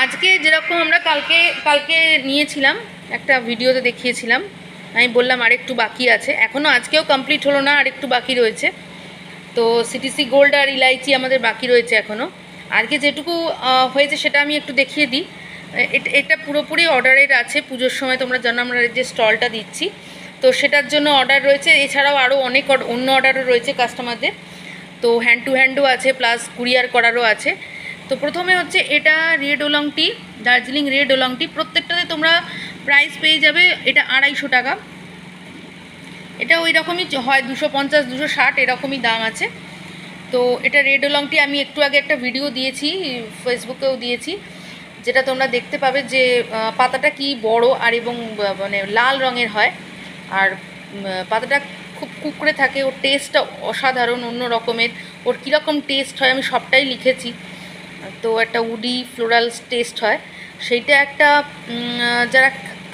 আজকে যেরকম আমরা কালকে নিয়েছিলাম, একটা ভিডিওতে দেখিয়েছিলাম, আমি বললাম আরেকটু বাকি আছে, এখনও আজকেও কমপ্লিট হলো না, আরেকটু বাকি রয়েছে। তো সিটিসি গোল্ড আর ইলাইচি আমাদের বাকি রয়েছে এখনও। আজকে যেটুকু হয়েছে সেটা আমি একটু দেখিয়ে দিই। এটা পুরোপুরি অর্ডারের আছে, পুজোর সময় তোমরা জানো আমরা যে স্টলটা দিচ্ছি, তো সেটার জন্য অর্ডার রয়েছে। এছাড়াও আরও অনেক অন্য অর্ডারও রয়েছে কাস্টমারদের, তো হ্যান্ড টু হ্যান্ডও আছে, প্লাস কুরিয়ার করারও আছে। তো প্রথমে হচ্ছে এটা রেড ওলং টি, দার্জিলিং রেড ওলং টি। প্রত্যেকটাতে তোমরা প্রাইস পেয়ে যাবে এটা 250 টাকা। এটা ওই রকমই হয়, 250 260 এরকমই দাম আছে। তো এটা রেড ওলং টি আমি একটু আগে একটা ভিডিও দিয়েছি, ফেসবুকেও দিয়েছি, যেটা তোমরা দেখতে পাবে যে পাতাটা কি বড় আর এবং মানে লাল রঙের হয়, আর পাতাটা খুব কুকড়ে থাকে। ওর টেস্টটা অসাধারণ, অন্য রকমের। ওর কীরকম টেস্ট হয় আমি সবটাই লিখেছি। তো একটা উডি ফ্লোরাল টেস্ট হয়, সেইটা একটা যারা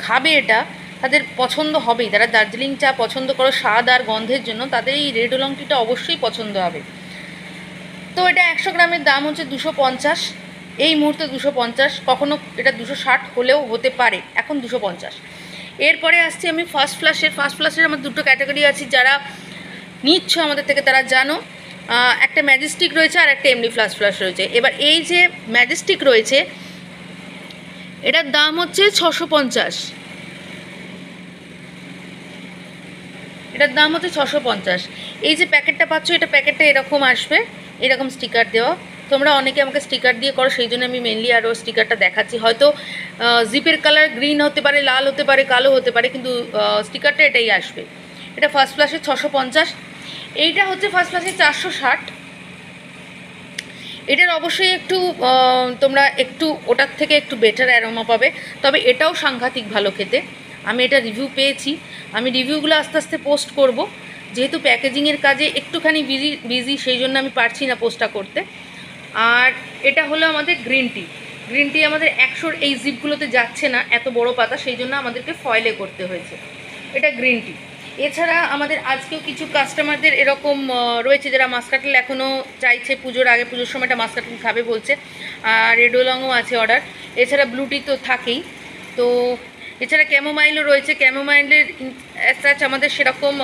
খাবে এটা তাদের পছন্দ হবেই। যারা দার্জিলিং চা পছন্দ করো স্বাদ আর গন্ধের জন্য, তাদের এই রেড ওলং টিটা অবশ্যই পছন্দ হবে। তো এটা 100 গ্রামের দাম হচ্ছে 250, এই মুহূর্তে 250। কখনো এটা 260 হলেও হতে পারে, এখন 250। এরপরে আসছি আমি ফার্স্ট ফ্লাশের আমার দুটো ক্যাটাগরি আছে। যারা নিচ্ছ আমাদের থেকে তারা জানো, একটা ম্যাজেস্টিক রয়েছে আর একটা এমনি ফ্লাশ রয়েছে। এবার এই যে ম্যাজেস্টিক রয়েছে, এটার দাম হচ্ছে 650। এটার দাম হচ্ছে 650। এই যে প্যাকেটটা পাচ্ছ, এটা প্যাকেটটা এরকম আসবে, এরকম স্টিকার দেওয়া। তোমরা অনেকে আমাকে স্টিকার দিয়ে করো, সেই জন্য আমি মেনলি আরও স্টিকারটা দেখাচ্ছি। হয়তো জিপের কালার গ্রিন হতে পারে, লাল হতে পারে, কালো হতে পারে, কিন্তু স্টিকারটা এটাই আসবে। এটা ফার্স্ট ফ্লাশে 650। এইটা হচ্ছে ফার্স্ট ফ্লাশে 460। এটার অবশ্যই একটু তোমরা একটু ওটার থেকে একটু বেটার অ্যারোমা পাবে, তবে এটাও সাংঘাতিক ভালো খেতে। আমি এটা রিভিউ পেয়েছি, আমি রিভিউগুলো আস্তে আস্তে পোস্ট করব। যেহেতু প্যাকেজিংয়ের কাজে একটুখানি বিজি, সেই জন্য আমি পারছি না পোস্টটা করতে। আর এটা হলো আমাদের গ্রিন টি আমাদের 100 এই জিপগুলোতে যাচ্ছে না, এত বড় পাতা, সেই জন্য আমাদেরকে ফয়েলে করতে হয়েছে। এটা গ্রিন টি। এছাড়া আমাদের আজকেও কিছু কাস্টমারদের এরকম রয়েছে যারা মাস্কাটেল এখনও চাইছে, পুজোর আগে, পুজোর সময় এটা মাস্কাটেল খাবে বলছে। আর রেড ওলংও আছে অর্ডার। এছাড়া ব্লু টি তো থাকেই। তো এছাড়া ক্যামোমাইলও রয়েছে। ক্যামোমাইলের অ্যাজ আমাদের সেরকম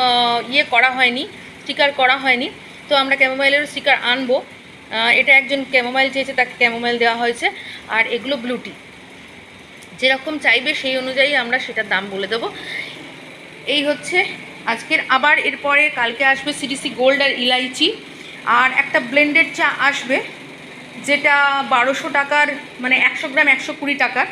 করা হয়নি, স্টিকার করা হয়নি, তো আমরা ক্যামোমাইলেরও স্টিকার আনবো। এটা একজন ক্যামোমাইল চেয়েছে, তাকে ক্যামোমাইল দেওয়া হয়েছে। আর এগুলো ব্লু টি, যেরকম চাইবে সেই অনুযায়ী আমরা সেটার দাম বলে দেবো। এই হচ্ছে আজকের। আবার এরপরে কালকে আসবে সিটিসি গোল্ড আর ইলাইচি, আর একটা ব্লেন্ডেড চা আসবে, যেটা 1200 টাকার, মানে 100 গ্রাম 120 টাকার।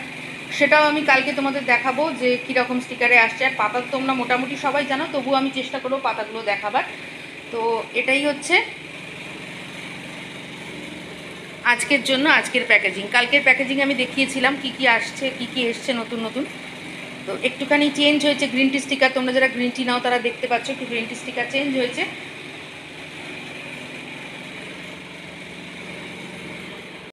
সেটাও আমি কালকে তোমাদের দেখাবো যে কীরকম স্টিকারে আসছে। আর পাতা তোমরা মোটামুটি সবাই জানো, তবুও আমি চেষ্টা করবো পাতাগুলো দেখাবার। তো এটাই হচ্ছে আজকের জন্য আজকের প্যাকেজিং। কালকের প্যাকেজিং আমি দেখিয়েছিলাম কি কি আসছে, কি কি এসছে নতুন নতুন। তো একটুখানি চেঞ্জ হয়েছে। গ্রিন টি স্টিকার, তোমরা যারা গ্রিন টি নাও তারা দেখতে পাচ্ছ একটু গ্রিন টি স্টিকার চেঞ্জ হয়েছে।